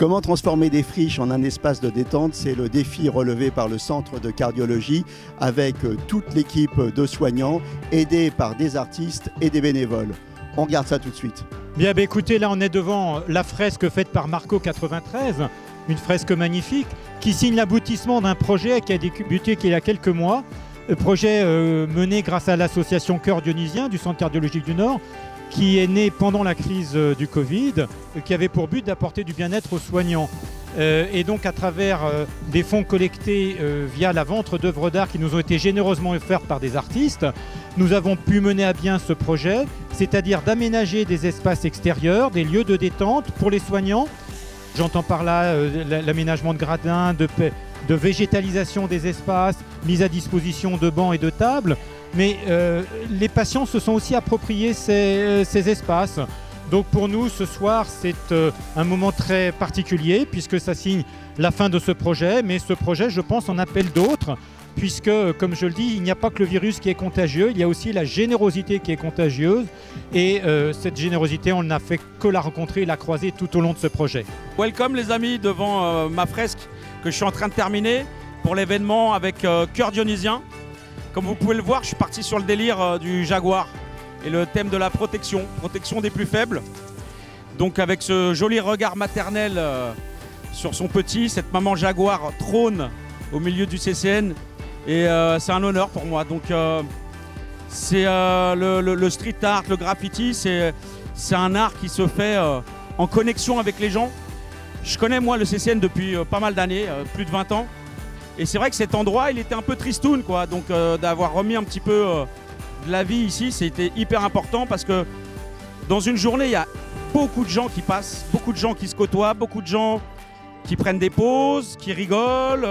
Comment transformer des friches en un espace de détente? C'est le défi relevé par le Centre de cardiologie avec toute l'équipe de soignants, aidés par des artistes et des bénévoles. On regarde ça tout de suite. Bien, écoutez, là on est devant la fresque faite par Marco 93, une fresque magnifique qui signe l'aboutissement d'un projet qui a débuté il y a quelques mois. Projet mené grâce à l'association Cœur Dionysien du Centre cardiologique du Nord, qui est né pendant la crise du Covid, qui avait pour but d'apporter du bien-être aux soignants. Et donc à travers des fonds collectés via la vente d'œuvres d'art qui nous ont été généreusement offertes par des artistes, nous avons pu mener à bien ce projet, c'est-à-dire d'aménager des espaces extérieurs, des lieux de détente pour les soignants. J'entends par là l'aménagement de gradins, de végétalisation des espaces, mise à disposition de bancs et de tables. Mais les patients se sont aussi appropriés ces espaces. Donc pour nous, ce soir, c'est un moment très particulier puisque ça signe la fin de ce projet. Mais ce projet, je pense, en appelle d'autres puisque, comme je le dis, il n'y a pas que le virus qui est contagieux, il y a aussi la générosité qui est contagieuse. Et cette générosité, on n'a fait que la rencontrer et la croiser tout au long de ce projet. Welcome les amis devant ma fresque que je suis en train de terminer pour l'événement avec Cœur Dionysien. Comme vous pouvez le voir, je suis parti sur le délire du jaguar et le thème de la protection des plus faibles. Donc avec ce joli regard maternel sur son petit, cette maman jaguar trône au milieu du CCN et c'est un honneur pour moi. Donc c'est le street art, le graffiti, c'est un art qui se fait en connexion avec les gens. Je connais moi le CCN depuis pas mal d'années, plus de 20 ans. Et c'est vrai que cet endroit, il était un peu tristoun, quoi. Donc d'avoir remis un petit peu de la vie ici, c'était hyper important parce que dans une journée, il y a beaucoup de gens qui passent, beaucoup de gens qui se côtoient, beaucoup de gens qui prennent des pauses, qui rigolent,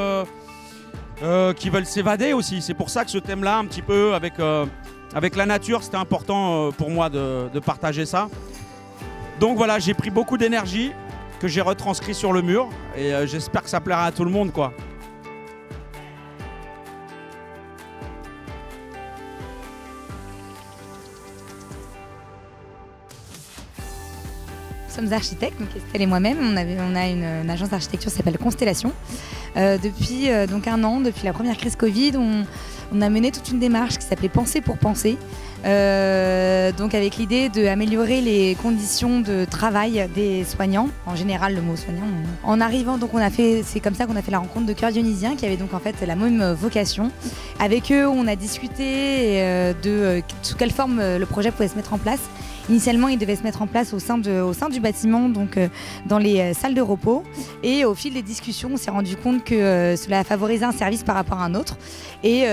qui veulent s'évader aussi. C'est pour ça que ce thème-là, un petit peu avec la nature, c'était important pour moi de partager ça. Donc voilà, j'ai pris beaucoup d'énergie que j'ai retranscrit sur le mur et j'espère que ça plaira à tout le monde, quoi. Nous sommes architectes, donc Estelle et moi-même, on a une agence d'architecture qui s'appelle Constellation. Depuis donc un an, depuis la première crise Covid, on a mené toute une démarche qui s'appelait Penser pour penser, donc avec l'idée d'améliorer les conditions de travail des soignants, en général le mot soignant. En arrivant, donc c'est comme ça qu'on a fait la rencontre de Cœur Dionysien qui avait donc en fait la même vocation. Avec eux, on a discuté sous quelle forme le projet pouvait se mettre en place. Initialement, il devait se mettre en place au sein du bâtiment, donc dans les salles de repos. Et au fil des discussions, on s'est rendu compte que cela favorisait un service par rapport à un autre. Et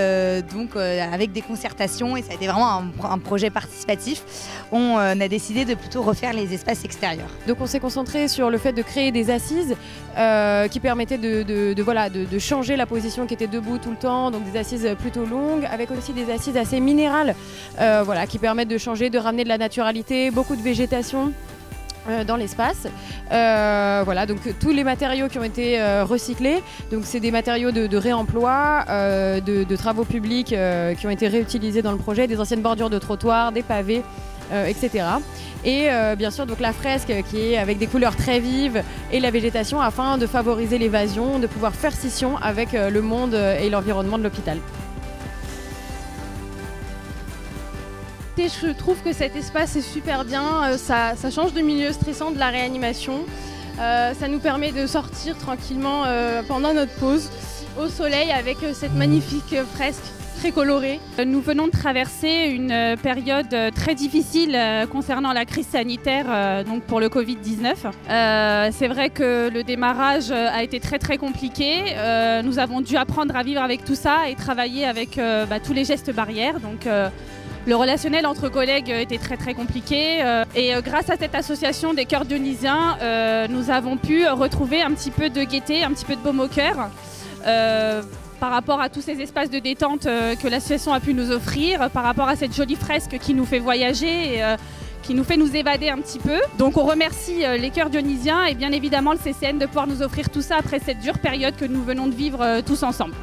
donc, avec des concertations, et ça a été vraiment un projet participatif, on a décidé de plutôt refaire les espaces extérieurs. Donc, on s'est concentré sur le fait de créer des assises qui permettaient de changer la position qui était debout tout le temps, donc des assises plutôt longues, avec aussi des assises assez minérales, qui permettent de changer, de ramener de la naturalité, beaucoup de végétation dans l'espace. Donc tous les matériaux qui ont été recyclés, donc c'est des matériaux de réemploi, de travaux publics qui ont été réutilisés dans le projet, des anciennes bordures de trottoirs, des pavés, etc. Et bien sûr donc la fresque qui est avec des couleurs très vives et la végétation afin de favoriser l'évasion, de pouvoir faire scission avec le monde et l'environnement de l'hôpital. Je trouve que cet espace est super bien, ça change de milieu stressant de la réanimation. Ça nous permet de sortir tranquillement pendant notre pause au soleil avec cette magnifique fresque très colorée. Nous venons de traverser une période très difficile concernant la crise sanitaire donc pour le Covid-19. C'est vrai que le démarrage a été très compliqué. Nous avons dû apprendre à vivre avec tout ça et travailler avec tous les gestes barrières. Donc, le relationnel entre collègues était très compliqué et grâce à cette association des Cœurs Dionysiens, nous avons pu retrouver un petit peu de gaieté, un petit peu de baume au cœur par rapport à tous ces espaces de détente que l'association a pu nous offrir, par rapport à cette jolie fresque qui nous fait voyager et qui nous fait nous évader un petit peu. Donc on remercie les Cœurs Dionysiens et bien évidemment le CCN de pouvoir nous offrir tout ça après cette dure période que nous venons de vivre tous ensemble.